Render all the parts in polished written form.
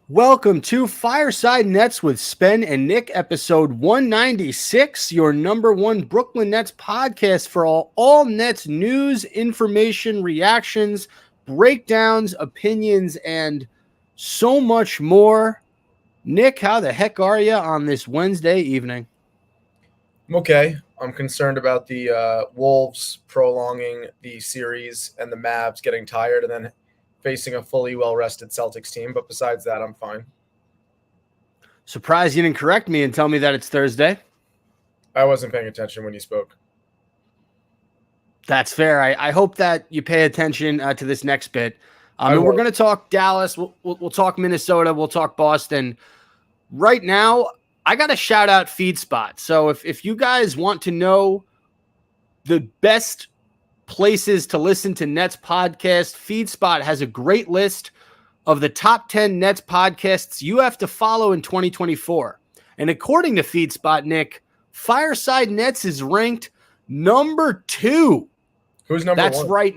Welcome to Fireside Nets with Spen and Nick, episode 196, your number one Brooklyn Nets podcast for all Nets news, information, reactions, breakdowns, opinions, and so much more. Nick, how the heck are you on this Wednesday evening? I'm okay. I'm concerned about the Wolves prolonging the series and the Mavs getting tired and then facing a fully well-rested Celtics team. But besides that, I'm fine. Surprised you didn't correct me and tell me that it's Thursday. I wasn't paying attention when you spoke. That's fair. I hope that you pay attention to this next bit. And we're going to talk Dallas. We'll talk Minnesota. We'll talk Boston. Right now, I got to shout out FeedSpot. So if you guys want to know the best places to listen to Nets podcast, FeedSpot has a great list of the top 10 Nets podcasts you have to follow in 2024. And according to FeedSpot, Nick, Fireside Nets is ranked number 2. Who's number 1? That's right,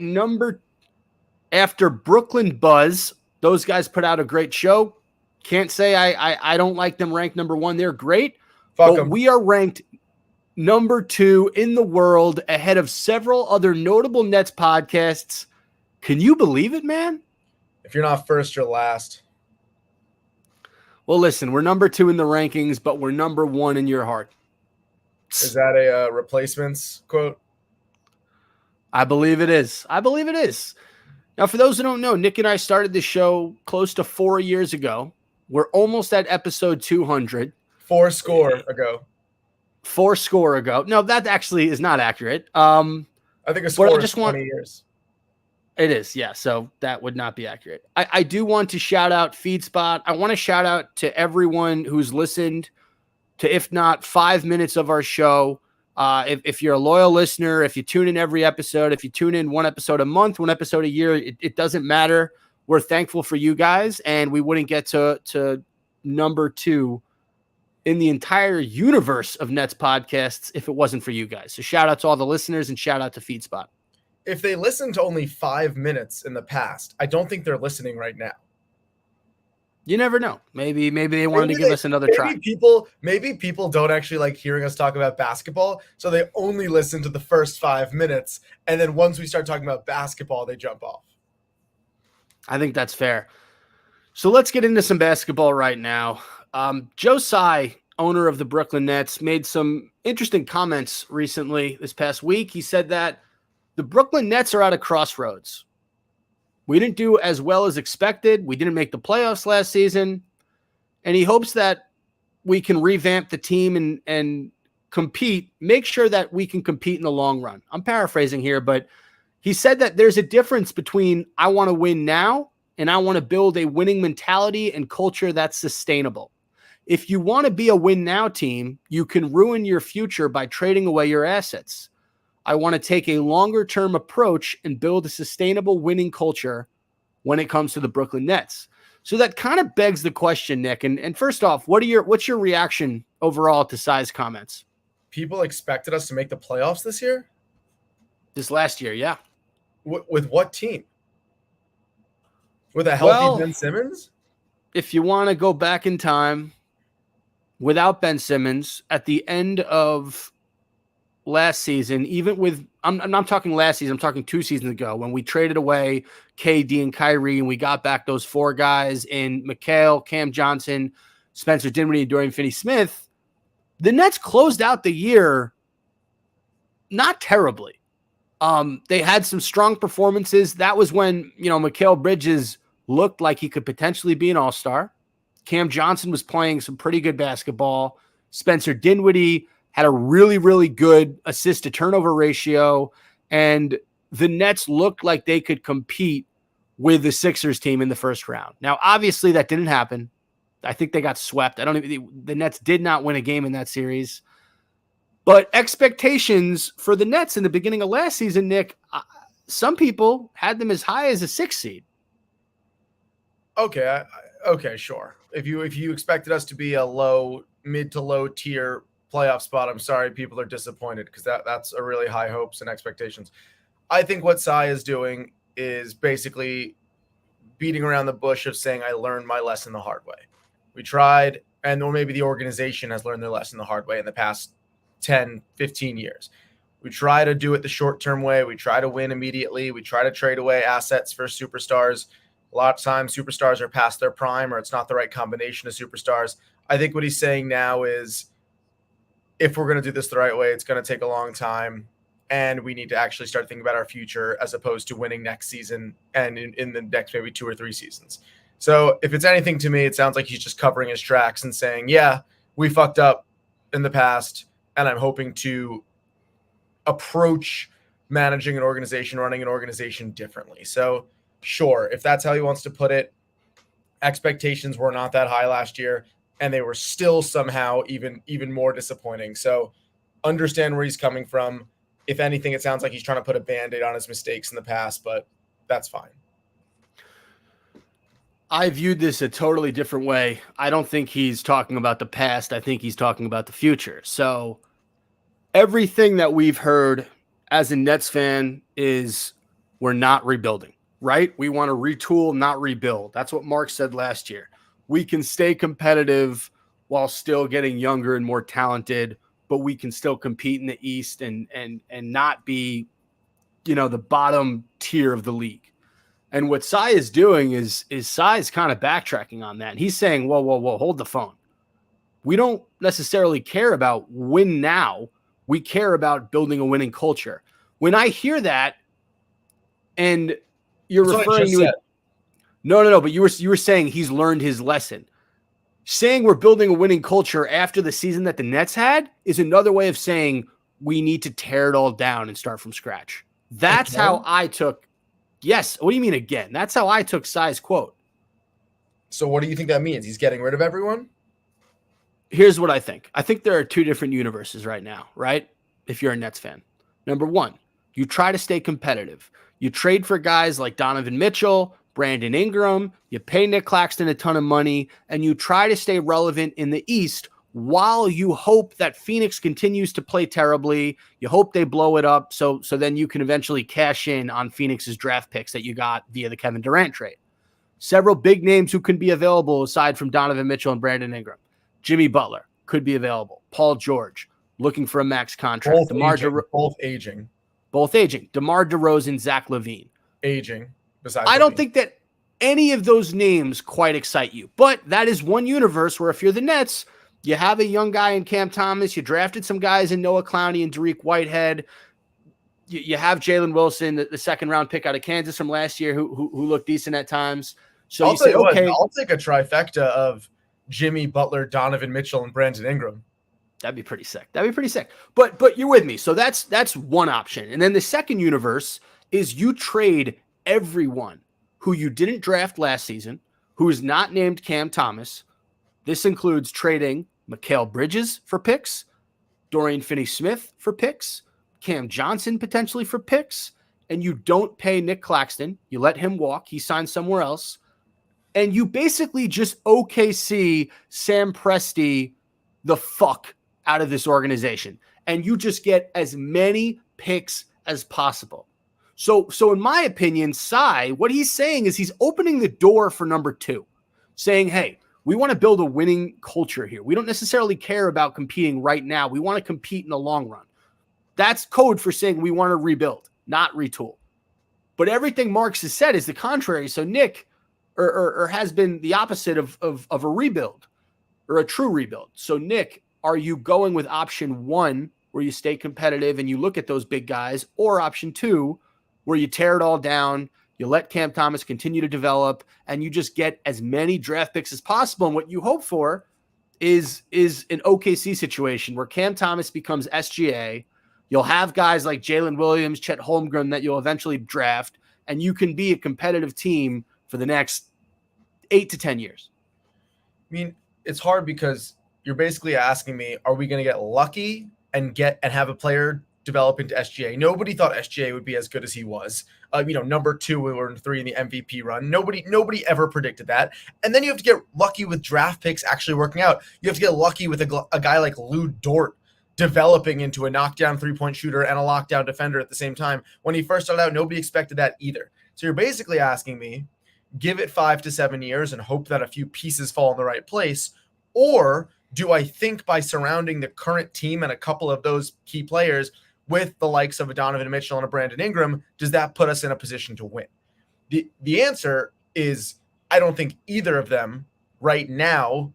after Brooklyn Buzz. Those guys put out a great show. Can't say I don't like them ranked number 1. They're great. But we are ranked number 2 in the world ahead of several other notable Nets podcasts. Can you believe it, man? If you're not first, you're last. Well, listen, we're number 2 in the rankings, but we're number 1 in your heart. Is that a replacements quote? I believe it is. Now, for those who don't know, Nick and I started the show close to 4 years ago. We're almost at episode 200. 4 score ago. No, that actually is not accurate. I think a score is 20 years. It is, yeah. So that would not be accurate. I do want to shout out FeedSpot. I want to shout out to everyone who's listened to, if not 5 minutes of our show. If you're a loyal listener, if you tune in every episode, if you tune in one episode a month, one episode a year, it doesn't matter. We're thankful for you guys, and we wouldn't get to number 2 in the entire universe of Nets podcasts if it wasn't for you guys. So shout out to all the listeners and shout out to FeedSpot. If they listened to only 5 minutes in the past, I don't think they're listening right now. You never know. Maybe they wanted to give us another try. Maybe people don't actually like hearing us talk about basketball, so they only listen to the first 5 minutes, and then once we start talking about basketball, they jump off. I think that's fair. So let's get into some basketball right now. Joe Tsai, owner of the Brooklyn Nets, made some interesting comments recently this past week. He said that the Brooklyn Nets are at a crossroads. We didn't do as well as expected. We didn't make the playoffs last season. And he hopes that we can revamp the team and compete, make sure that we can compete in the long run. I'm paraphrasing here, but he said that there's a difference between I want to win now and I want to build a winning mentality and culture that's sustainable. If you want to be a win now team, you can ruin your future by trading away your assets. I want to take a longer-term approach and build a sustainable winning culture when it comes to the Brooklyn Nets. So that kind of begs the question, Nick. And first off, what's your reaction overall to Tsai's comments? People expected us to make the playoffs this year? This last year, yeah. With what team? With a healthy Ben Simmons? If you want to go back in time, without Ben Simmons, at the end of last season, even with I'm not talking last season, I'm talking 2 seasons ago when we traded away KD and Kyrie and we got back those 4 guys in McHale, Cam Johnson, Spencer Dinwiddie, and Dorian Finney-Smith. The Nets closed out the year not terribly. They had some strong performances. That was when, Mikal Bridges looked like he could potentially be an all-star. Cam Johnson was playing some pretty good basketball. Spencer Dinwiddie had a really, really good assist-to-turnover ratio, and the Nets looked like they could compete with the Sixers team in the first round. Now, obviously, that didn't happen. I think they got swept. The Nets did not win a game in that series. But expectations for the Nets in the beginning of last season, Nick, some people had them as high as a 6 seed. Okay, sure. If you expected us to be a mid to low tier playoff spot, I'm sorry people are disappointed because that's a really high hopes and expectations. I think what Tsai is doing is basically beating around the bush of saying I learned my lesson the hard way. We tried, or maybe the organization has learned their lesson the hard way in the past 10, 15 years. We try to do it the short-term way. We try to win immediately. We try to trade away assets for superstars. A lot of times superstars are past their prime, or it's not the right combination of superstars. I think what he's saying now is, if we're going to do this the right way, it's going to take a long time, and we need to actually start thinking about our future as opposed to winning next season and in the next maybe 2 or 3 seasons. So if it's anything to me, it sounds like he's just covering his tracks and saying, yeah, we fucked up in the past, and I'm hoping to approach managing an organization, running an organization differently. So sure, if that's how he wants to put it, expectations were not that high last year, and they were still somehow even more disappointing. So understand where he's coming from. If anything, it sounds like he's trying to put a Band-Aid on his mistakes in the past, but that's fine. I viewed this a totally different way. I don't think he's talking about the past. I think he's talking about the future. So everything that we've heard as a Nets fan is we're not rebuilding, right? We want to retool, not rebuild. That's what Mark said last year. We can stay competitive while still getting younger and more talented, but we can still compete in the East and not be, the bottom tier of the league. And what Sy is doing is Sy's kind of backtracking on that. He's saying, whoa, hold the phone. We don't necessarily care about win now. We care about building a winning culture. When I hear that, and you're referring to it, no, but you were saying he's learned his lesson. Saying we're building a winning culture after the season that the Nets had is another way of saying we need to tear it all down and start from scratch. That's how I took. Yes. What do you mean again? That's how I took Sy's quote. So what do you think that means? He's getting rid of everyone? Here's what I think. I think there are 2 different universes right now, right? If you're a Nets fan. Number 1, you try to stay competitive. You trade for guys like Donovan Mitchell, Brandon Ingram, you pay Nick Claxton a ton of money, and you try to stay relevant in the East while you hope that Phoenix continues to play terribly. You hope they blow it up so then you can eventually cash in on Phoenix's draft picks that you got via the Kevin Durant trade. Several big names who can be available aside from Donovan Mitchell and Brandon Ingram. Jimmy Butler could be available. Paul George looking for a max contract. Both aging. DeMar DeRozan, Zach LaVine. Aging. I don't think that any of those names quite excite you, but that is one universe where if you're the Nets, you have a young guy in Cam Thomas, you drafted some guys in Noah Clowney and Dariq Whitehead, you have Jalen Wilson, the second round pick out of Kansas from last year who looked decent at times. So you say, okay, I'll take a trifecta of Jimmy Butler, Donovan Mitchell, and Brandon Ingram. That'd be pretty sick. But you're with me. So that's one option. And then the second universe is you trade everyone who you didn't draft last season, who is not named Cam Thomas. This includes trading Mikal Bridges for picks, Dorian Finney-Smith for picks, Cam Johnson potentially for picks, and you don't pay Nick Claxton. You let him walk. He signs somewhere else. And you basically just OKC Sam Presti the fuck out of this organization. And you just get as many picks as possible. So in my opinion, Sy, what he's saying is he's opening the door for number 2, saying, hey, we want to build a winning culture here. We don't necessarily care about competing right now. We want to compete in the long run. That's code for saying we want to rebuild, not retool. But everything Marks has said is the contrary. So Nick or has been the opposite of a rebuild or a true rebuild. So Nick, are you going with option 1 where you stay competitive and you look at those big guys, or option 2 where you tear it all down, you let Cam Thomas continue to develop, and you just get as many draft picks as possible? And what you hope for is an OKC situation where Cam Thomas becomes SGA. You'll have guys like Jalen Williams, Chet Holmgren that you'll eventually draft, and you can be a competitive team for the next 8 to 10 years. I mean, it's hard because you're basically asking me, are we going to get lucky and have a player develop into SGA? Nobody thought SGA would be as good as he was. Number 2 or 3 in the MVP run. Nobody ever predicted that. And then you have to get lucky with draft picks actually working out. You have to get lucky with a guy like Lou Dort developing into a knockdown 3-point shooter and a lockdown defender at the same time. When he first started out, nobody expected that either. So you're basically asking me, give it 5 to 7 years and hope that a few pieces fall in the right place? Or do I think by surrounding the current team and a couple of those key players with the likes of a Donovan Mitchell and a Brandon Ingram, does that put us in a position to win? The answer is I don't think either of them right now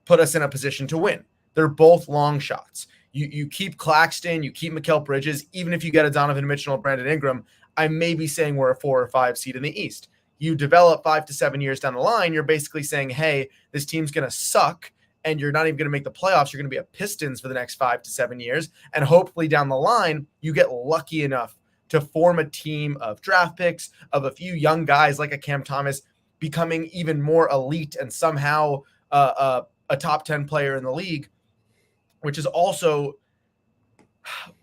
put us in a position to win. They're both long shots. You keep Claxton, you keep Mikal Bridges, even if you get a Donovan Mitchell and Brandon Ingram, I may be saying we're a 4 or 5 seed in the East. You develop 5 to 7 years down the line, you're basically saying, hey, this team's going to suck and you're not even going to make the playoffs. You're going to be a Pistons for the next 5 to 7 years. And hopefully down the line, you get lucky enough to form a team of draft picks, of a few young guys like a Cam Thomas becoming even more elite and somehow a top 10 player in the league, which is also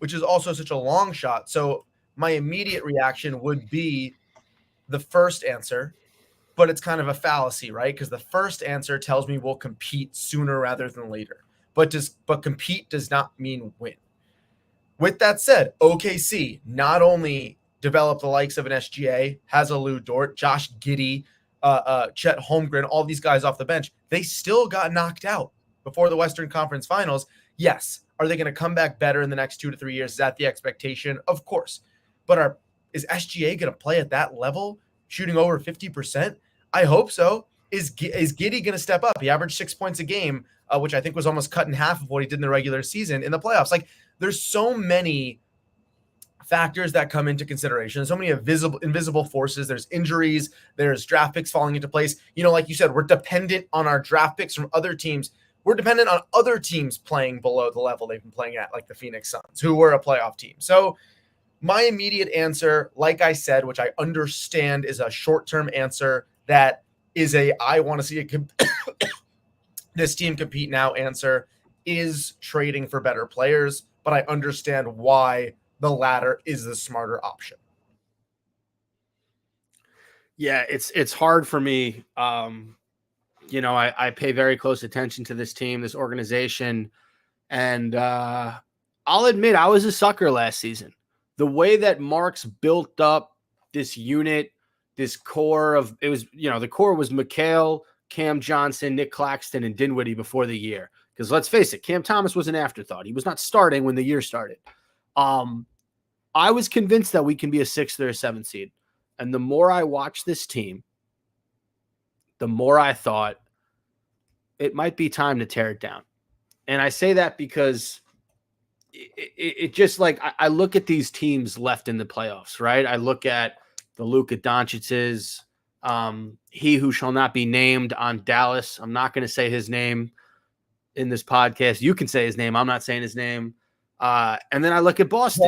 such a long shot. So my immediate reaction would be the first answer, but it's kind of a fallacy, right? Because the first answer tells me we'll compete sooner rather than later. But compete does not mean win. With that said, OKC not only developed the likes of an SGA, has a Lou Dort, Josh Giddey, Chet Holmgren, all these guys off the bench, they still got knocked out before the Western Conference Finals. Yes. Are they going to come back better in the next 2 to 3 years? Is that the expectation? Of course. But is SGA going to play at that level, shooting over 50%? I hope so. Is Giddey going to step up? He averaged 6 points a game, which I think was almost cut in half of what he did in the regular season in the playoffs. Like, there's so many factors that come into consideration. So many invisible forces. There's injuries. There's draft picks falling into place. Like you said, we're dependent on our draft picks from other teams. We're dependent on other teams playing below the level they've been playing at, like the Phoenix Suns, who were a playoff team. So my immediate answer, like I said, which I understand is a short-term answer that is I want to see this team compete now answer, is trading for better players, but I understand why the latter is the smarter option. Yeah, it's hard for me. I pay very close attention to this team, this organization, and I'll admit I was a sucker last season. The way that Marks built up this unit, this core of – the core was Mikal, Cam Johnson, Nick Claxton, and Dinwiddie before the year. Because let's face it, Cam Thomas was an afterthought. He was not starting when the year started. I was convinced that we can be a 6th or a 7th seed. And the more I watched this team, the more I thought it might be time to tear it down. And I say that because it just like I look at these teams left in the playoffs, right? I look at the Luka Doncic's, he who shall not be named on Dallas. I'm not going to say his name in this podcast. You can say his name. I'm not saying his name. And then I look at Boston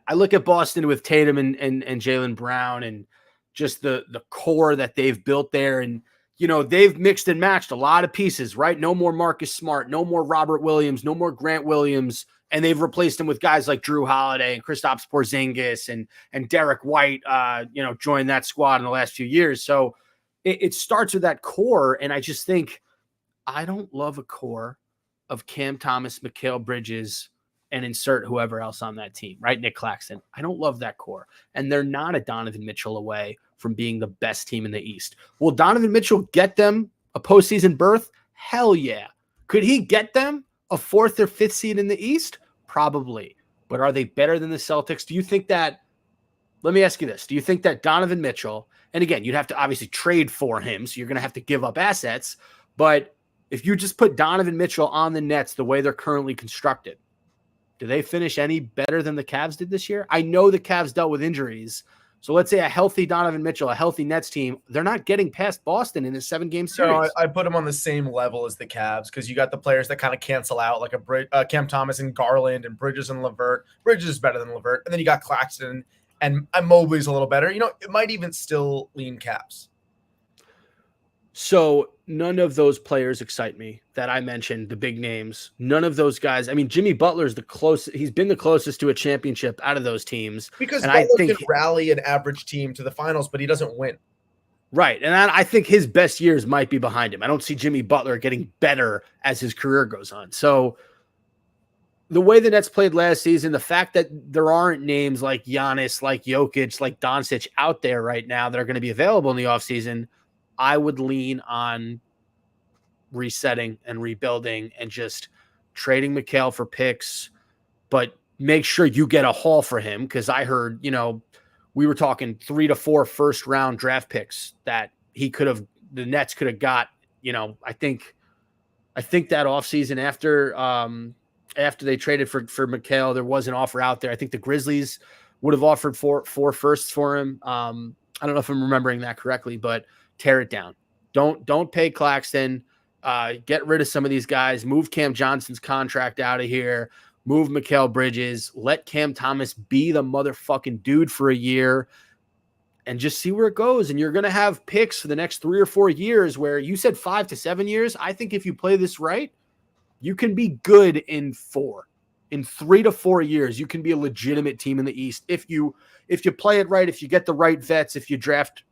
I look at Boston with Tatum and Jaylen Brown and just the core that they've built there. And, they've mixed and matched a lot of pieces, right? No more Marcus Smart, no more Robert Williams, no more Grant Williams. And they've replaced him with guys like Drew Holiday and Kristaps Porzingis and Derek White, joined that squad in the last few years. So it starts with that core. And I just think I don't love a core of Cam Thomas, Mikal Bridges, and insert whoever else on that team, right? Nick Claxton. I don't love that core. And they're not a Donovan Mitchell away from being the best team in the East. Will Donovan Mitchell get them a postseason berth? Hell yeah. Could he get them a 4th or 5th seed in the East? Probably. But are they better than the Celtics? Do you think that, let me ask you this. Do you think that Donovan Mitchell, and again, you'd have to obviously trade for him, so you're going to have to give up assets, but if you just put Donovan Mitchell on the Nets the way they're currently constructed, do they finish any better than the Cavs did this year? I know the Cavs dealt with injuries. So let's say a healthy Donovan Mitchell, a healthy Nets team, they're not getting past Boston in a 7-game series. No, I put them on the same level as the Cavs because you got the players that kind of cancel out, like Cam Thomas and Garland and Bridges and LeVert. Bridges is better than LeVert. And then you got Claxton and Mobley's a little better. It might even still lean Cavs. So none of those players excite me that I mentioned, the big names. None of those guys. I mean, Jimmy Butler's the closest. He's been the closest to a championship out of those teams. Because Butler can rally an average team to the finals, but he doesn't win. Right. And I think his best years might be behind him. I don't see Jimmy Butler getting better as his career goes on. So the way the Nets played last season, the fact that there aren't names like Giannis, like Jokic, like Doncic out there right now that are going to be available in the offseason, I would lean on resetting and rebuilding and just trading Mikal for picks, but make sure you get a haul for him. Cause I heard, we were talking 3 to 4 first round draft picks that the Nets could have got, I think that offseason after they traded for Mikal, there was an offer out there. I think the Grizzlies would have offered 4 firsts for him. I don't know if I'm remembering that correctly, but tear it down. Don't pay Claxton. Get rid of some of these guys. Move Cam Johnson's contract out of here. Move Mikal Bridges. Let Cam Thomas be the motherfucking dude for a year and just see where it goes. And you're going to have picks for the next 3 or 4 years where you said 5 to 7 years. I think if you play this right, you can be good in 4. In 3 to 4 years, you can be a legitimate team in the East if you play it right, if you get the right vets, if you draft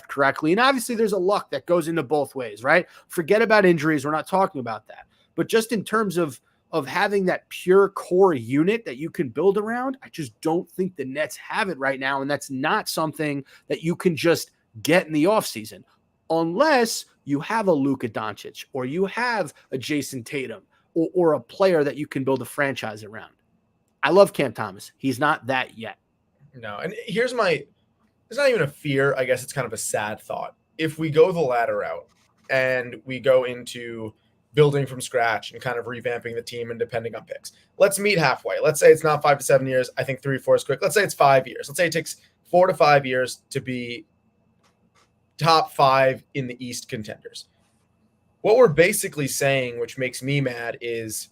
correctly. And obviously there's a luck that goes into both ways, right? Forget about injuries. We're not talking about that. But just in terms of having that pure core unit that you can build around, I just don't think the Nets have it right now. And that's not something that you can just get in the offseason unless you have a Luka Doncic or you have a Jason Tatum or a player that you can build a franchise around. I love Cam Thomas. He's not that yet. No. And it's not even a fear. I guess it's kind of a sad thought. If we go the latter route and we go into building from scratch and kind of revamping the team and depending on picks, let's meet halfway. Let's say it's not 5 to 7 years. I think 3 or 4 is quick. Let's say it's 5 years. Let's say it takes 4 to 5 years to be top 5 in the East contenders. What we're basically saying, which makes me mad, is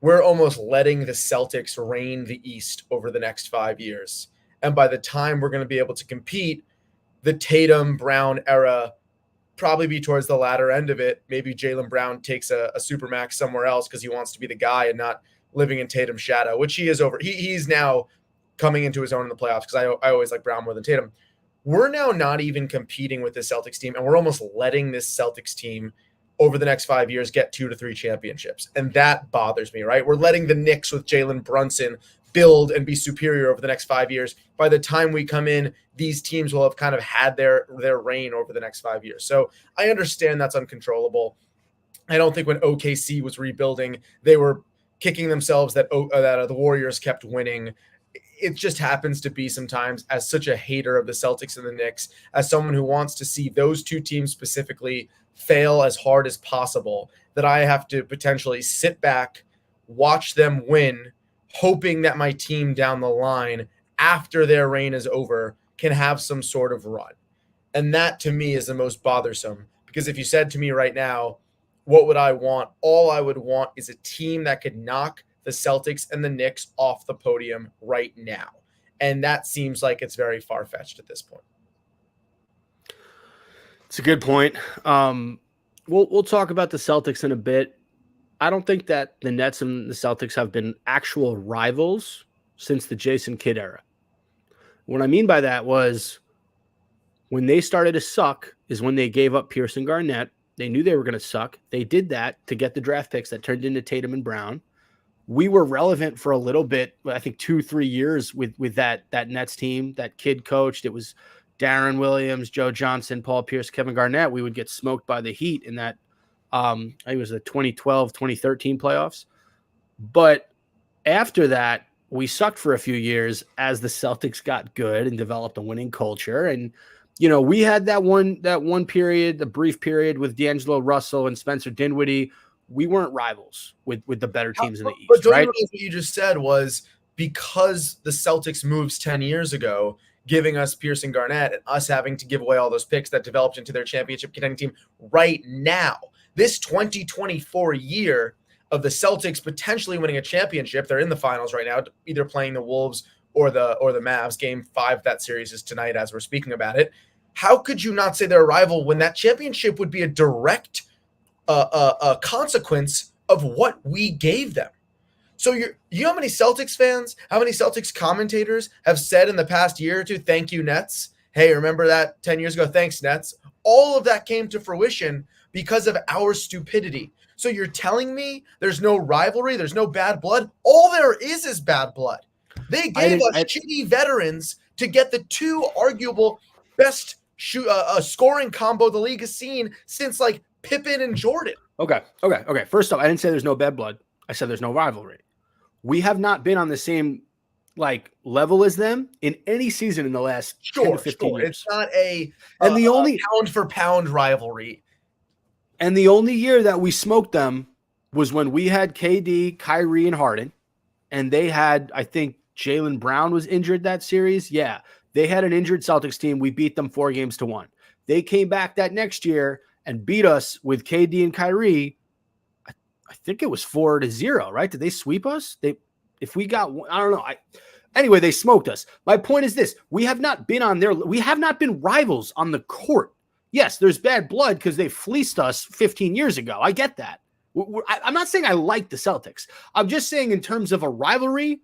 we're almost letting the Celtics reign the East over the next 5 years. And by the time we're going to be able to compete, the Tatum Brown era probably be towards the latter end of it. Maybe Jaylen Brown takes a supermax somewhere else because he wants to be the guy and not living in Tatum's shadow, which he is over. He's now coming into his own in the playoffs because I always like Brown more than Tatum. We're now not even competing with this Celtics team, and we're almost letting this Celtics team over the next 5 years get 2 to 3 championships. And that bothers me, right? We're letting the Knicks with Jalen Brunson build and be superior over the next 5 years. By the time we come in, these teams will have kind of had their reign over the next 5 years. So I understand that's uncontrollable. I don't think when OKC was rebuilding, they were kicking themselves that the Warriors kept winning. It just happens to be sometimes, as such a hater of the Celtics and the Knicks, as someone who wants to see those two teams specifically fail as hard as possible, that I have to potentially sit back, watch them win, hoping that my team down the line, after their reign is over, can have some sort of run. And that to me is the most bothersome, because if you said to me right now, what would I want? All I would want is a team that could knock the Celtics and the Knicks off the podium right now. And that seems like it's very far-fetched at this point. It's a good point. We'll talk about the Celtics in a bit. I don't think that the Nets and the Celtics have been actual rivals since the Jason Kidd era. What I mean by that was when they started to suck is when they gave up Pierce and Garnett. They knew they were going to suck. They did that to get the draft picks that turned into Tatum and Brown. We were relevant for a little bit, I think 2-3 years with that Nets team that Kidd coached. It was Darren Williams, Joe Johnson, Paul Pierce, Kevin Garnett. We would get smoked by the Heat in that, I think it was the 2012, 2013 playoffs. But after that, we sucked for a few years as the Celtics got good and developed a winning culture. And, we had that one period, the brief period with D'Angelo Russell and Spencer Dinwiddie. We weren't rivals with the better teams in the East, but don't right? you realize what you just said was because the Celtics moves 10 years ago, giving us Pierce and Garnett and us having to give away all those picks that developed into their championship contending team right now. This 2024 year of the Celtics potentially winning a championship, they're in the finals right now, either playing the Wolves or the Mavs. Game 5 of that series is tonight as we're speaking about it. How could you not say they're a rival when that championship would be a direct a consequence of what we gave them? So you know how many Celtics fans, how many Celtics commentators have said in the past year or two, thank you, Nets. Hey, remember that 10 years ago? Thanks, Nets. All of that came to fruition because of our stupidity. So you're telling me there's no rivalry, there's no bad blood? All there is bad blood. They gave us shitty veterans to get the two arguable best scoring combo the league has seen since like Pippen and Jordan. Okay. First off, I didn't say there's no bad blood. I said there's no rivalry. We have not been on the same level as them in any season in the last 10 to 15 years. It's not a pound for pound rivalry. And the only year that we smoked them was when we had KD, Kyrie, and Harden, and they had, I think, Jaylen Brown was injured that series. Yeah, they had an injured Celtics team. We beat them 4-1. They came back that next year and beat us with KD and Kyrie. I think it was 4-0, right? Did they sweep us? If we got, I don't know. Anyway, they smoked us. My point is this: we have not been rivals on the court. Yes, there's bad blood because they fleeced us 15 years ago. I get that. I'm not saying I like the Celtics. I'm just saying in terms of a rivalry,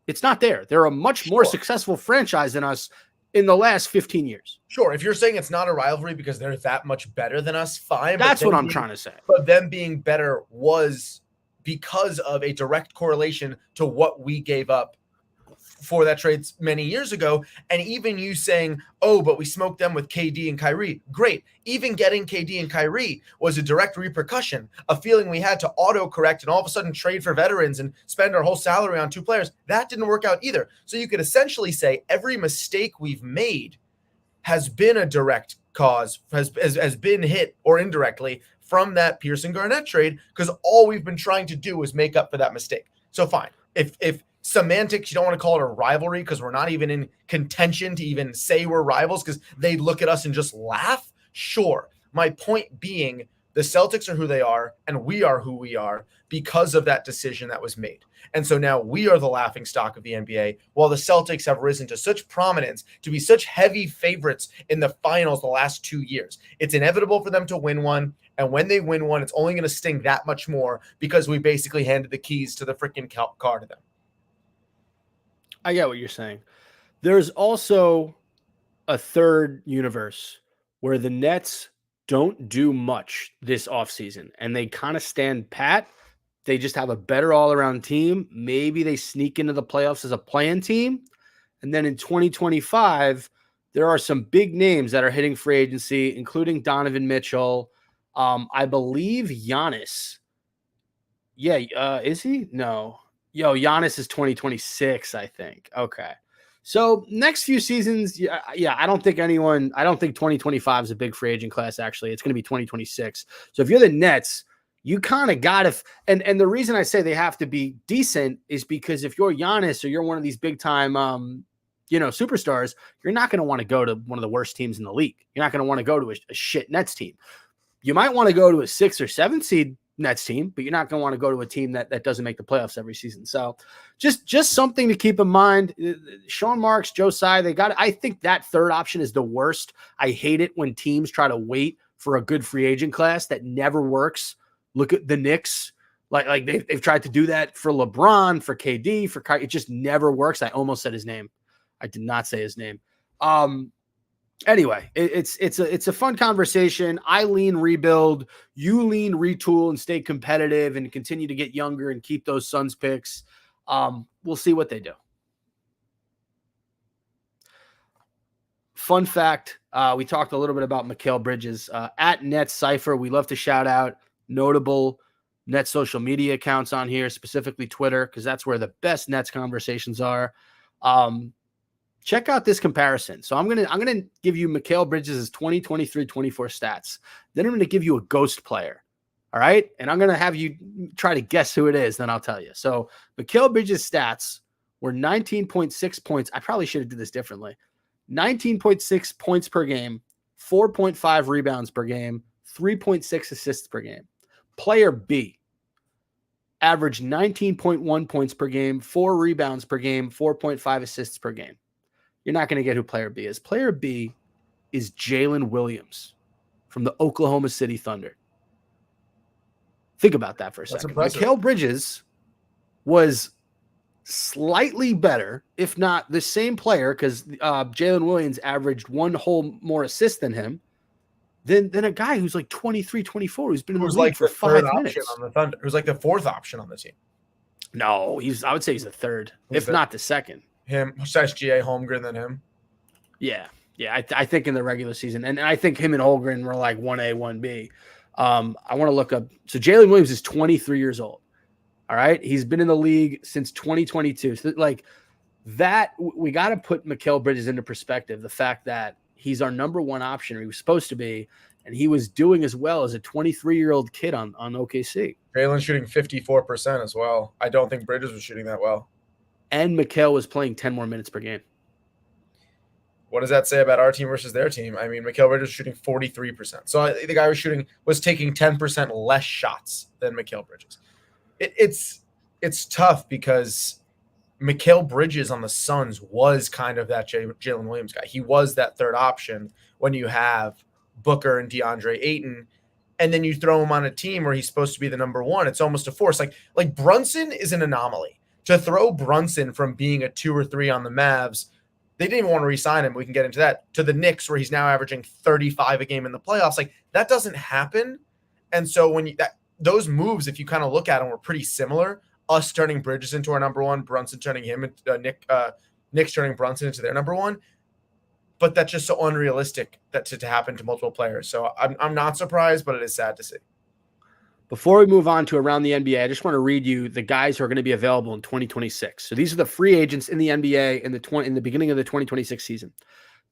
it's not there. They're a much more successful franchise than us in the last 15 years. Sure. If you're saying it's not a rivalry because they're that much better than us, fine. That's what I'm trying to say. But them being better was because of a direct correlation to what we gave up for that trade many years ago. And even you saying, oh, but we smoked them with KD and Kyrie. Great. Even getting KD and Kyrie was a direct repercussion, a feeling we had to autocorrect and all of a sudden trade for veterans and spend our whole salary on two players. That didn't work out either. So you could essentially say every mistake we've made has been a direct cause, has been hit or indirectly from that Pearson Garnett trade, because all we've been trying to do is make up for that mistake. So fine. If semantics, you don't want to call it a rivalry because we're not even in contention to even say we're rivals because they look at us and just laugh. Sure. My point being, the Celtics are who they are and we are who we are because of that decision that was made. And so now we are the laughing stock of the NBA, while the Celtics have risen to such prominence, to be such heavy favorites in the finals the last 2 years. It's inevitable for them to win one. And when they win one, it's only going to sting that much more because we basically handed the keys to the freaking car to them. I get what you're saying. There's also a third universe where the Nets don't do much this offseason and they kind of stand pat. They just have a better all-around team. Maybe they sneak into the playoffs as a play-in team. And then in 2025, there are some big names that are hitting free agency, including Donovan Mitchell. I believe Giannis. Yeah, is he? No. Giannis is 2026, I think. Okay. So next few seasons, I don't think 2025 is a big free agent class, actually. It's going to be 2026. So if you're the Nets, you kind of got to – and the reason I say they have to be decent is because if you're Giannis or you're one of these big-time superstars, you're not going to want to go to one of the worst teams in the league. You're not going to want to go to a shit Nets team. You might want to go to a 6 or 7 seed Nets team, but you're not going to want to go to a team that doesn't make the playoffs every season. So just something to keep in mind. Sean Marks, Joe Tsai, I think that third option is the worst. I hate it when teams try to wait for a good free agent class. That never works. Look at the Knicks. Like they've tried to do that for LeBron, for KD, for Kyrie. It just never works. I almost said his name. I did not say his name. Anyway, it's a fun conversation. I lean rebuild, you lean retool and stay competitive and continue to get younger and keep those Suns picks. We'll see what they do. Fun fact, we talked a little bit about Mikal Bridges. At Nets Cypher, we love to shout out notable Nets social media accounts on here, specifically Twitter, because that's where the best Nets conversations are. Check out this comparison. So I'm gonna give you Mikal Bridges' 2023-24 stats. Then I'm gonna give you a ghost player. All right. And I'm gonna have you try to guess who it is, then I'll tell you. So Mikal Bridges' stats were 19.6 points. I probably should have did this differently. 19.6 points per game, 4.5 rebounds per game, 3.6 assists per game. Player B averaged 19.1 points per game, 4 rebounds per game, 4.5 assists per game. You're not going to get who player B is. Player B is Jalen Williams from the Oklahoma City Thunder. Think about that for a second. Mikal Bridges was slightly better, if not the same player, because Jalen Williams averaged one whole more assist than than a guy who's like 23, 24, who's been in the Who's league like for the third 5 option minutes. on the Thunder? Who's like the fourth option on the team? No, I would say he's the third, if not the second. Him, SGA, Holmgren, than him. Yeah. I think in the regular season, and I think him and Holmgren were like 1A, 1B. I want to look up. So Jalen Williams is 23 years old. All right. He's been in the league since 2022. So like that, we got to put Mikal Bridges into perspective. The fact that he's our number one option, or he was supposed to be, and he was doing as well as a 23-year-old kid on OKC. Jalen's shooting 54% as well. I don't think Bridges was shooting that well. And Mikal was playing 10 more minutes per game. What does that say about our team versus their team? I mean, Mikal Bridges was shooting 43%. So the guy was taking 10% less shots than Mikal Bridges. It's tough because Mikal Bridges on the Suns was kind of that Jalen Williams guy. He was that third option when you have Booker and DeAndre Ayton, and then you throw him on a team where he's supposed to be the number one. It's almost a force. Like Brunson is an anomaly. To throw Brunson from being a 2 or 3 on the Mavs, they didn't even want to re-sign him. We can get into that. To the Knicks, where he's now averaging 35 a game in the playoffs. Like that doesn't happen. And so when those moves, if you kind of look at them, were pretty similar. Us turning Bridges into our number one, Brunson turning him, Knicks turning Brunson into their number one. But that's just so unrealistic to happen to multiple players. So I'm not surprised, but it is sad to see. Before we move on to around the NBA, I just want to read you the guys who are going to be available in 2026. So these are the free agents in the NBA in the beginning of the 2026 season.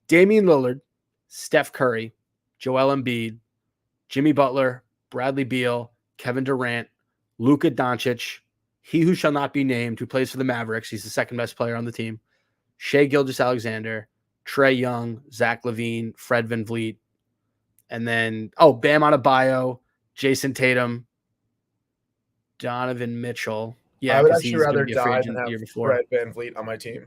Damian Lillard, Steph Curry, Joel Embiid, Jimmy Butler, Bradley Beal, Kevin Durant, Luka Doncic, he who shall not be named, who plays for the Mavericks. He's the second best player on the team. Shai Gilgeous-Alexander, Trae Young, Zach LaVine, Fred VanVleet, and then, Bam Adebayo, Jason Tatum, Donovan Mitchell. Yeah, I would actually rather die than have Fred VanVleet on my team.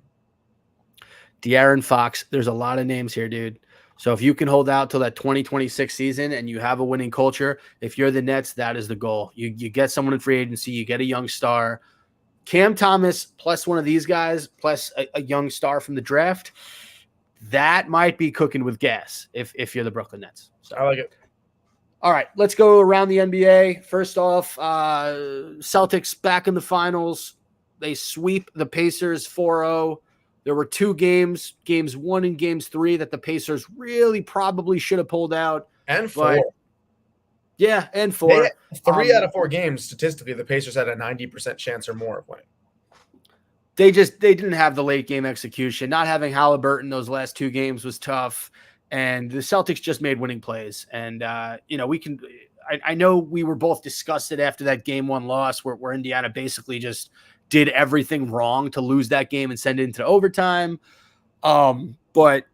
De'Aaron Fox. There's a lot of names here, dude. So if you can hold out till that 2026 season and you have a winning culture, if you're the Nets, that is the goal. You get someone in free agency, you get a young star. Cam Thomas plus one of these guys, plus a young star from the draft, that might be cooking with gas if you're the Brooklyn Nets. So, I like it. All right, let's go around the NBA. First off, Celtics back in the finals. They sweep the Pacers 4-0. There were 2 games 1 and games 3, that the Pacers really probably should have pulled out. And 4. Yeah, and 4. 3 out of 4 games, statistically, the Pacers had a 90% chance or more of winning. They didn't have the late game execution. Not having Halliburton those last 2 games was tough. And the Celtics just made winning plays. And, I know we were both disgusted after that game 1 loss where Indiana basically just did everything wrong to lose that game and send it into overtime. But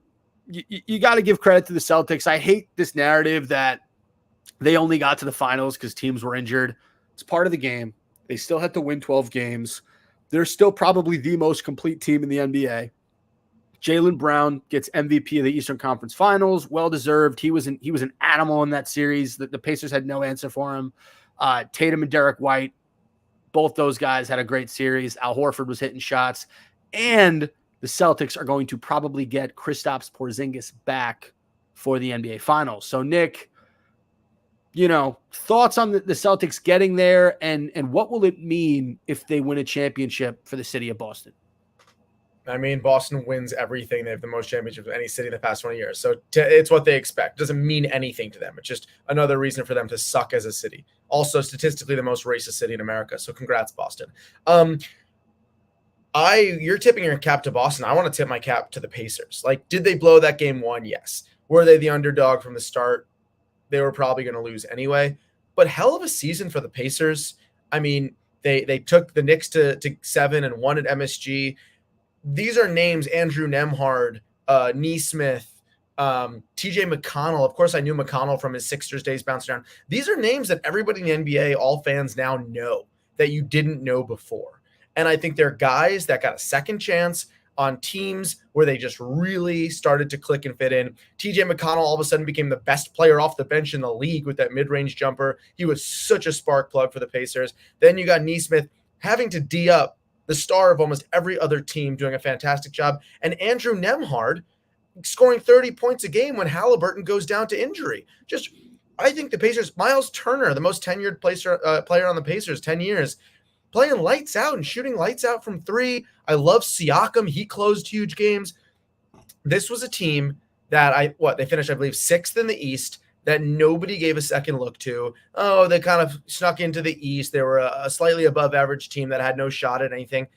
you got to give credit to the Celtics. I hate this narrative that they only got to the finals because teams were injured. It's part of the game. They still had to win 12 games. They're still probably the most complete team in the NBA. Jaylen Brown gets MVP of the Eastern Conference Finals. Well-deserved. He was an animal in that series. The Pacers had no answer for him. Tatum and Derek White, both those guys had a great series. Al Horford was hitting shots. And the Celtics are going to probably get Kristaps Porzingis back for the NBA Finals. So, Nick, thoughts on the Celtics getting there, and what will it mean if they win a championship for the city of Boston? I mean, Boston wins everything. They have the most championships of any city in the past 20 years. So it's what they expect. It doesn't mean anything to them. It's just another reason for them to suck as a city. Also, statistically, the most racist city in America. So congrats, Boston. You're tipping your cap to Boston. I want to tip my cap to the Pacers. Like, did they blow that game 1? Yes. Were they the underdog from the start? They were probably going to lose anyway. But hell of a season for the Pacers. I mean, they took the Knicks to 7 and won at MSG. These are names: Andrew Nembhard, Nesmith, TJ McConnell. Of course, I knew McConnell from his Sixers days bouncing around. These are names that everybody in the NBA, all fans now know that you didn't know before. And I think they're guys that got a second chance on teams where they just really started to click and fit in. TJ McConnell all of a sudden became the best player off the bench in the league with that mid-range jumper. He was such a spark plug for the Pacers. Then you got Nesmith having to D up, the star of almost every other team, doing a fantastic job. And Andrew Nembhard, scoring 30 points a game when Halliburton goes down to injury. I think the Pacers, Miles Turner, the most tenured player on the Pacers, 10 years, playing lights out and shooting lights out from three. I love Siakam. He closed huge games. This was a team that they finished, I believe, 6th in the East, that nobody gave a second look to. Oh, they kind of snuck into the East. They were a slightly above average team that had no shot at anything.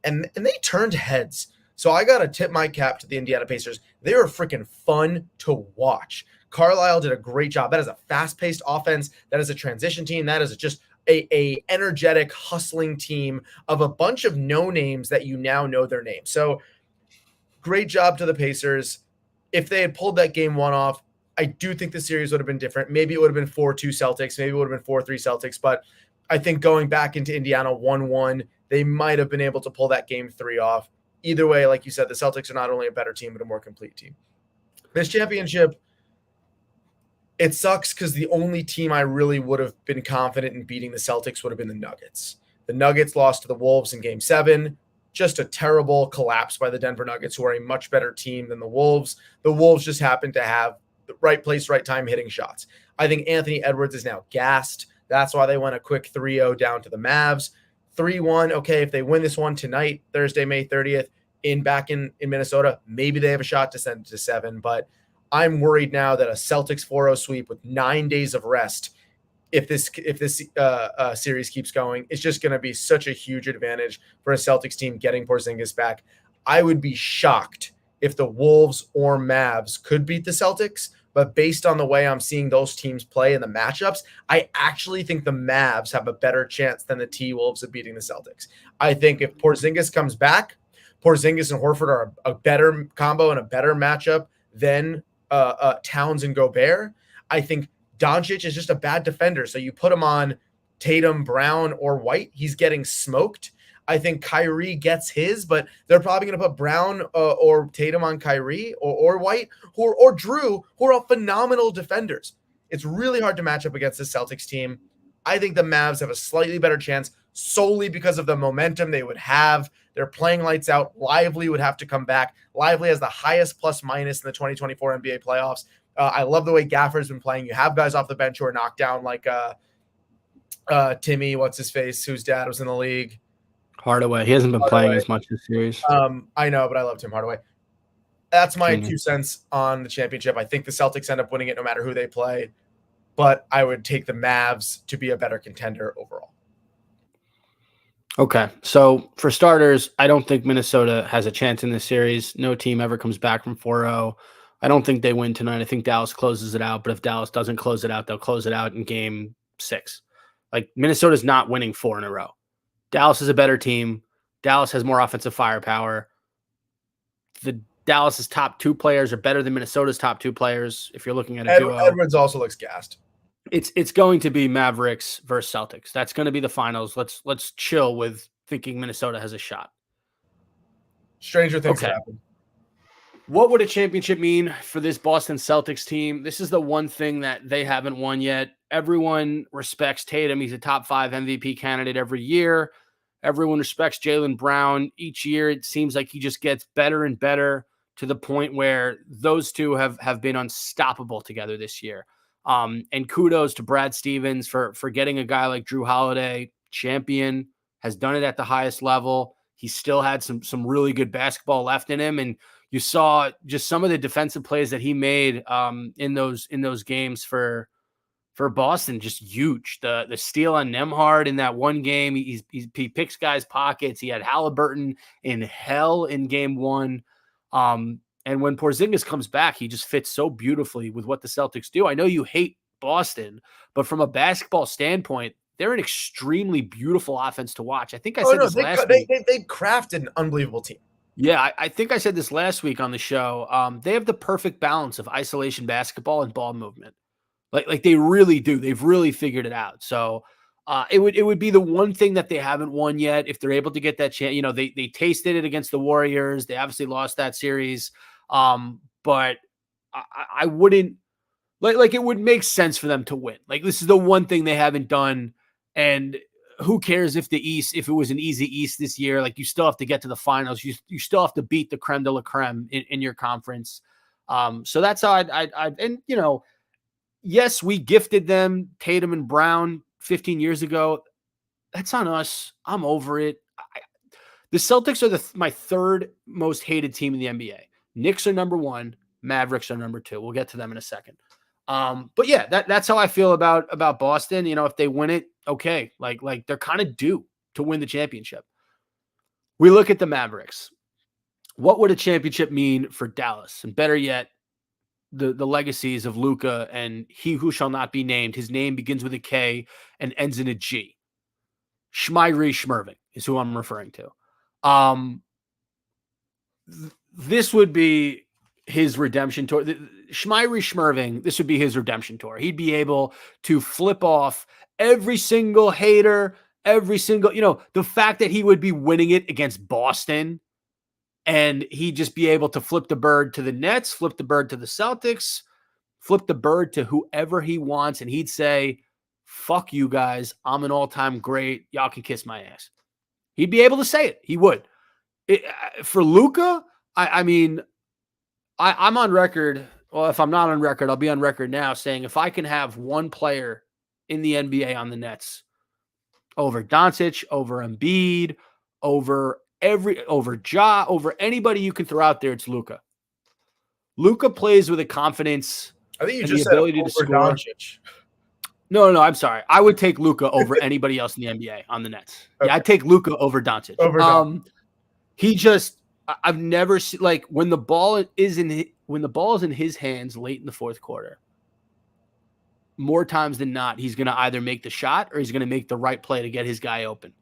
And they turned heads. So I got to tip my cap to the Indiana Pacers. They were freaking fun to watch. Carlisle did a great job. That is a fast-paced offense. That is a transition team. That is just a energetic, hustling team of a bunch of no names that you now know their names. So great job to the Pacers. If they had pulled that game 1 off, I do think the series would have been different. Maybe it would have been 4-2 Celtics. Maybe it would have been 4-3 Celtics. But I think going back into Indiana 1-1, they might have been able to pull that game 3 off. Either way, like you said, the Celtics are not only a better team, but a more complete team. This championship, it sucks because the only team I really would have been confident in beating the Celtics would have been the Nuggets. The Nuggets lost to the Wolves in Game 7. Just a terrible collapse by the Denver Nuggets, who are a much better team than the Wolves. The Wolves just happen to have the right place, right time, hitting shots. I think Anthony Edwards is now gassed. That's why they went a quick 3-0 down to the Mavs. 3-1, okay, if they win this one tonight, Thursday, May 30th, back in Minnesota, maybe they have a shot to send it to 7. But I'm worried now that a Celtics 4-0 sweep with 9 days of rest, if this series keeps going, it's just going to be such a huge advantage for a Celtics team getting Porzingis back. I would be shocked if the Wolves or Mavs could beat the Celtics, but based on the way I'm seeing those teams play in the matchups, I actually think the Mavs have a better chance than the T-Wolves of beating the Celtics. I think if Porzingis comes back, Porzingis and Horford are a better combo and a better matchup than Towns and Gobert. I think Doncic is just a bad defender. So you put him on Tatum, Brown, or White, he's getting smoked. I think Kyrie gets his, but they're probably going to put Brown or Tatum on Kyrie or White or Drew, who are all phenomenal defenders. It's really hard to match up against the Celtics team. I think the Mavs have a slightly better chance solely because of the momentum they would have. They're playing lights out. Lively would have to come back. Lively has the highest plus minus in the 2024 NBA playoffs. I love the way Gaffer's been playing. You have guys off the bench who are knocked down like Timmy, what's his face, whose dad was in the league. Hardaway. He hasn't been playing as much this series. I know, but I love Tim Hardaway. That's my 2 cents on the championship. I think the Celtics end up winning it no matter who they play, but I would take the Mavs to be a better contender overall. Okay, so for starters, I don't think Minnesota has a chance in this series. No team ever comes back from 4-0. I don't think they win tonight. I think Dallas closes it out, but if Dallas doesn't close it out, they'll close it out in Game 6. Like, Minnesota's not winning 4 in a row. Dallas is a better team. Dallas has more offensive firepower. The Dallas's top 2 players are better than Minnesota's top 2 players. If you're looking at a duo, Edwards also looks gassed. It's going to be Mavericks versus Celtics. That's going to be the finals. Let's chill with thinking Minnesota has a shot. Stranger things happen. What would a championship mean for this Boston Celtics team? This is the one thing that they haven't won yet. Everyone respects Tatum. He's a top 5 MVP candidate every year. Everyone respects Jaylen Brown. Each year, it seems like he just gets better and better to the point where those two have been unstoppable together this year. And kudos to Brad Stevens for getting a guy like Drew Holiday, champion, has done it at the highest level. He still had some really good basketball left in him. And you saw just some of the defensive plays that he made in those games for Boston, just huge. The steal on Nembhard in that one game, he picks guys' pockets. He had Halliburton in hell in Game 1. And when Porzingis comes back, he just fits so beautifully with what the Celtics do. I know you hate Boston, but from a basketball standpoint, they're an extremely beautiful offense to watch. I think I said this last week. They crafted an unbelievable team. Yeah, I think I said this last week on the show. They have the perfect balance of isolation basketball and ball movement. Like they really do. They've really figured it out. So it would be the one thing that they haven't won yet. If they're able to get that chance, they tasted it against the Warriors. They obviously lost that series. But I wouldn't like it would make sense for them to win. Like, this is the one thing they haven't done. And who cares if it was an easy East this year? Like, you still have to get to the finals. You still have to beat the creme de la creme in your conference. So that's how and yes, we gifted them Tatum and Brown 15 years ago. That's on us. I'm over it. The Celtics are my third most hated team in the NBA. Knicks are number one. Mavericks are number two. We'll get to them in a second. But yeah, that's how I feel about Boston. If they win it, okay. Like they're kind of due to win the championship. We look at the Mavericks. What would a championship mean for Dallas? And better yet, the legacies of Luka and he who shall not be named. His name begins with a K and ends in a G. Shmyri Shmerving is who I'm referring to. This would be his redemption tour. Shmyri Shmerving, this would be his redemption tour. He'd be able to flip off every single hater, every single, the fact that he would be winning it against Boston and he'd just be able to flip the bird to the Nets, flip the bird to the Celtics, flip the bird to whoever he wants. And he'd say, fuck you guys. I'm an all-time great. Y'all can kiss my ass. He'd be able to say it. He would. For Luka, I'm on record. Well, if I'm not on record, I'll be on record now saying if I can have one player in the NBA on the Nets over Doncic, over Embiid, over Ja, over anybody you can throw out there, it's Luka. Luka plays with a confidence. I think you and just the said ability over to score. Doncic. No, I'm sorry. I would take Luka over anybody else in the NBA on the Nets. Okay. Yeah, I'd take Luka over Doncic. He just, I've never seen, like, when the ball is in his hands late in the fourth quarter, more times than not, he's going to either make the shot or he's going to make the right play to get his guy open.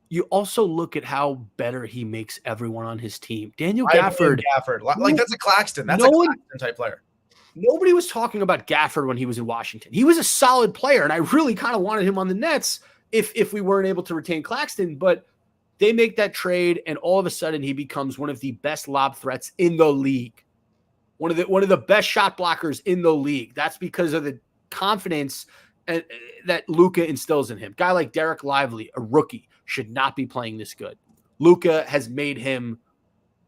You also look at how better he makes everyone on his team. Daniel Gafford. Like, that's a Claxton. That's a Claxton type player. Nobody was talking about Gafford when he was in Washington. He was a solid player, and I really kind of wanted him on the Nets if we weren't able to retain Claxton. But they make that trade, and all of a sudden he becomes one of the best lob threats in the league. One of the best shot blockers in the league. That's because of the confidence that Luka instills in him. Guy like Derek Lively, a rookie, should not be playing this good. Luka has made him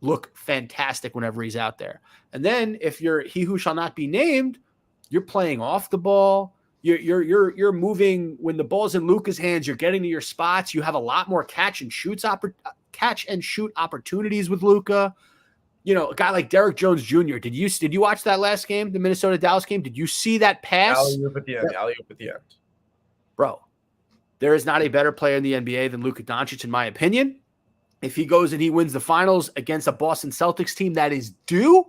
look fantastic whenever he's out there. And then if you're he who shall not be named, you're playing off the ball. You're moving when the ball's in Luka's hands. You're getting to your spots. You have a lot more catch and shoot opportunities with Luka. A guy like Derrick Jones Jr. Did you watch that last game, the Minnesota Dallas game? Did you see that pass? Alley-oop at the end. Bro, there is not a better player in the NBA than Luka Doncic, in my opinion. If he goes and he wins the finals against a Boston Celtics team that is due,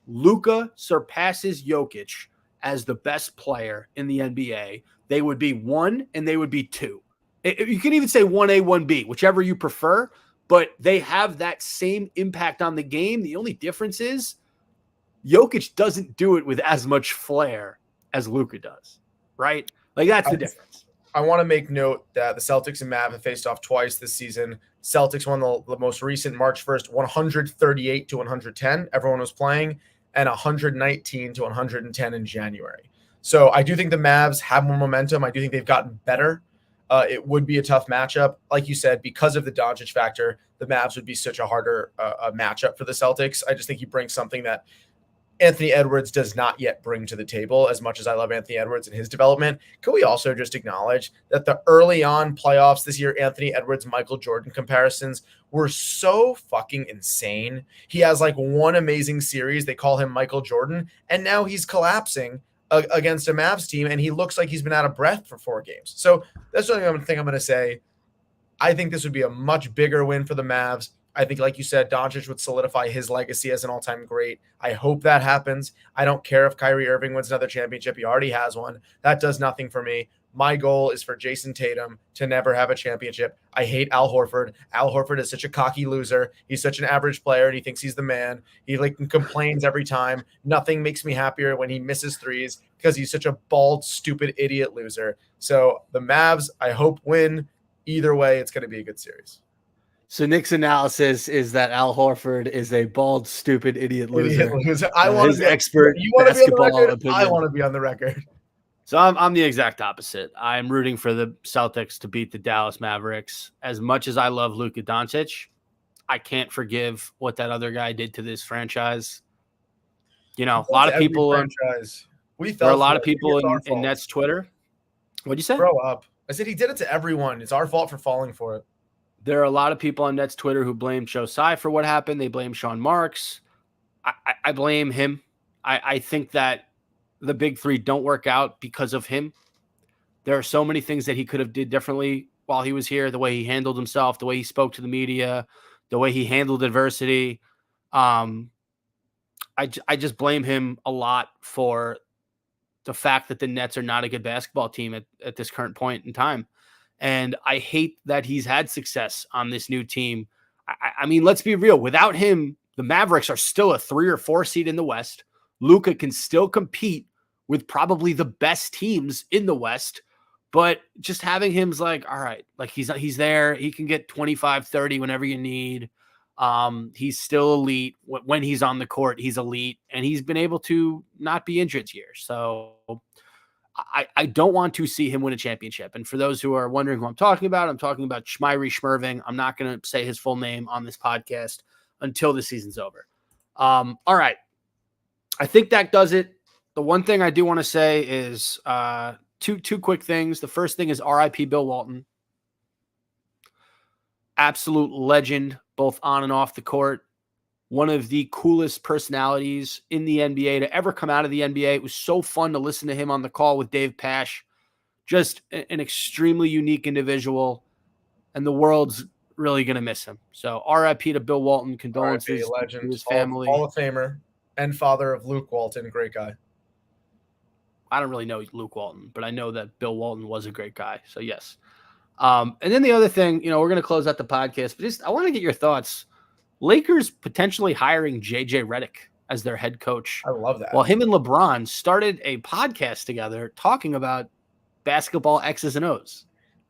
Luka surpasses Jokic as the best player in the NBA. They would be 1 and they would be 2. You can even say 1A, 1B, whichever you prefer, but they have that same impact on the game. The only difference is Jokic doesn't do it with as much flair as Luka does, right? Like, that's the difference. I want to make note that the Celtics and Mavs have faced off twice this season. Celtics won the most recent March 1st, 138-110. Everyone was playing, and 119-110 in January. So I do think the Mavs have more momentum. I do think they've gotten better. It would be a tough matchup. Like you said, because of the Doncic factor, the Mavs would be such a harder matchup for the Celtics. I just think he brings something that Anthony Edwards does not yet bring to the table. As much as I love Anthony Edwards and his development, can we also just acknowledge that the early on playoffs this year, Anthony Edwards, Michael Jordan comparisons were so fucking insane. He has like one amazing series. They call him Michael Jordan, and now he's collapsing against a Mavs team, and he looks like he's been out of breath for 4 games. So that's the only thing I'm going to say. I think this would be a much bigger win for the Mavs. I think, like you said, Doncic would solidify his legacy as an all-time great. I hope that happens. I don't care if Kyrie Irving wins another championship. He already has one. That does nothing for me. My goal is for Jason Tatum to never have a championship. I hate Al Horford. Al Horford is such a cocky loser. He's such an average player, and he thinks he's the man. He complains every time. Nothing makes me happier when he misses threes because he's such a bald, stupid, idiot loser. So the Mavs, I hope, win. Either way, it's going to be a good series. So Nick's analysis is that Al Horford is a bald, stupid, idiot loser. I want to be expert. You want to be on the record? Opinion. I want to be on the record. So I'm the exact opposite. I'm rooting for the Celtics to beat the Dallas Mavericks. As much as I love Luka Doncic, I can't forgive what that other guy did to this franchise. You know, a lot of people. Franchise. We There are fell a lot for of it. people It's our in fault. Nets Twitter. What'd you say? Grow up. I said he did it to everyone. It's our fault for falling for it. There are a lot of people on Nets Twitter who blame Josiah for what happened. They blame Sean Marks. I blame him. I think that the big three don't work out because of him. There are so many things that he could have did differently while he was here. The way he handled himself, the way he spoke to the media, the way he handled adversity. I just blame him a lot for the fact that the Nets are not a good basketball team at this current point in time. And I hate that he's had success on this new team. I mean, let's be real. Without him, the Mavericks are still a 3 or 4 seed in the West. Luka can still compete with probably the best teams in the West. But just having him's like, all right, like he's there. He can get 25, 30 whenever you need. He's still elite. When he's on the court, he's elite. And he's been able to not be injured here. So I don't want to see him win a championship. And for those who are wondering who I'm talking about Shmyri Schmerving. I'm not going to say his full name on this podcast until the season's over. All right. I think that does it. The one thing I do want to say is two quick things. The first thing is RIP Bill Walton. Absolute legend, both on and off the court. One of the coolest personalities in the NBA to ever come out of the NBA. It was so fun to listen to him on the call with Dave Pash. Just an extremely unique individual, and the world's really going to miss him. So RIP to Bill Walton. Condolences legend, to his family. Hall of Famer and father of Luke Walton. Great guy. I don't really know Luke Walton, but I know that Bill Walton was a great guy. So yes. And then the other thing, we're going to close out the podcast, but I want to get your thoughts. Lakers potentially hiring JJ Redick as their head coach. I love that. Well, him and LeBron started a podcast together talking about basketball X's and O's.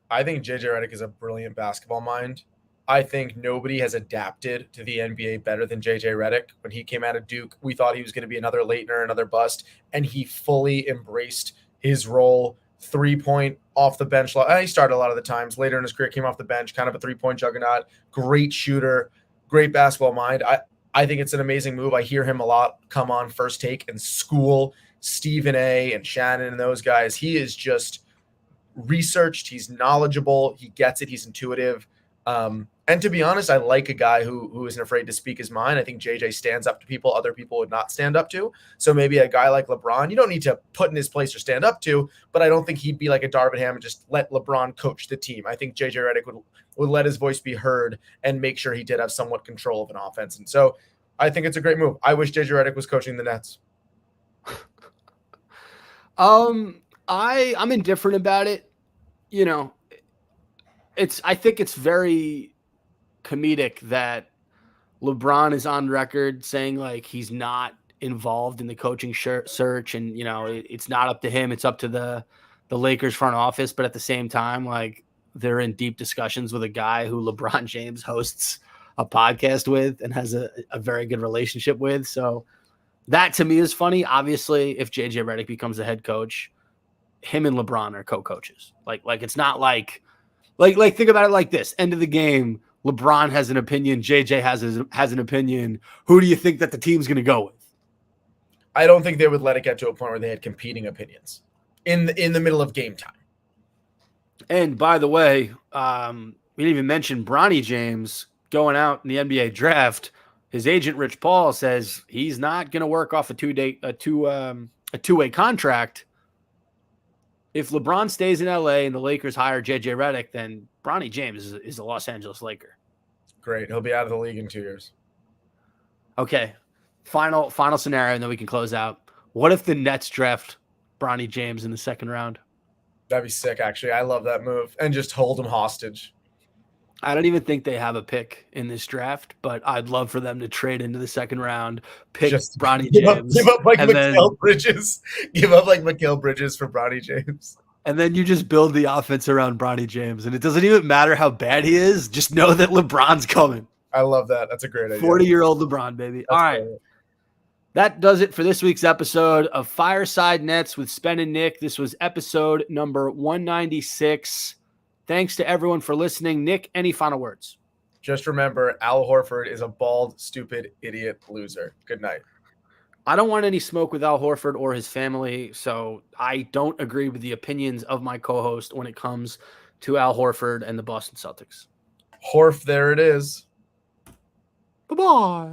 I think JJ Redick is a brilliant basketball mind. I think nobody has adapted to the NBA better than JJ Redick. When he came out of Duke, we thought he was going to be another Leitner, another bust, and he fully embraced his role. 3-point off the bench. He started a lot of the times. Later in his career, came off the bench, kind of a 3-point juggernaut. Great shooter. Great basketball mind. I think it's an amazing move. I hear him a lot come on First Take and school Stephen A. and Shannon and those guys. He is just researched. He's knowledgeable. He gets it. He's intuitive. And to be honest, I like a guy who isn't afraid to speak his mind. I think JJ stands up to people other people would not stand up to. So maybe a guy like LeBron, you don't need to put in his place or stand up to, but I don't think he'd be like a Darvin Ham and just let LeBron coach the team. I think JJ Redick would let his voice be heard and make sure he did have somewhat control of an offense. And so I think it's a great move. I wish JJ Redick was coaching the Nets. I'm indifferent about it. I think it's very comedic that LeBron is on record saying like he's not involved in the coaching search, and it's not up to him, it's up to the Lakers front office. But at the same time, like, they're in deep discussions with a guy who LeBron James hosts a podcast with and has a very good relationship with. So that to me is funny. Obviously, if JJ Redick becomes the head coach, him and LeBron are co-coaches. Like it's not like think about it like this: end of the game, LeBron has an opinion, JJ has an opinion. Who do you think that the team's going to go with? I don't think they would let it get to a point where they had competing opinions in the middle of game time. And by the way, we didn't even mention Bronny James going out in the NBA draft. His agent Rich Paul says he's not going to work off a two-way contract. If LeBron stays in LA and the Lakers hire JJ Redick, then Bronny James is a Los Angeles Laker. Great. He'll be out of the league in 2 years. Okay. Final scenario, and then we can close out. What if the Nets draft Bronny James in the second round? That'd be sick, actually. I love that move. And just hold him hostage. I don't even think they have a pick in this draft, but I'd love for them to trade into the second round, pick Bronny James. Give up like Mikal Bridges. Give up like Mikal Bridges for Bronny James. And then you just build the offense around Bronny James. And it doesn't even matter how bad he is. Just know that LeBron's coming. I love that. That's a great idea. 40-year-old LeBron, baby. That's all right. great. That does it for this week's episode of Fireside Nets with Spen and Nick. This was episode number 196. Thanks to everyone for listening. Nick, any final words? Just remember, Al Horford is a bald, stupid, idiot loser. Good night. I don't want any smoke with Al Horford or his family, so I don't agree with the opinions of my co-host when it comes to Al Horford and the Boston Celtics. Horf, there it is. Bye-bye.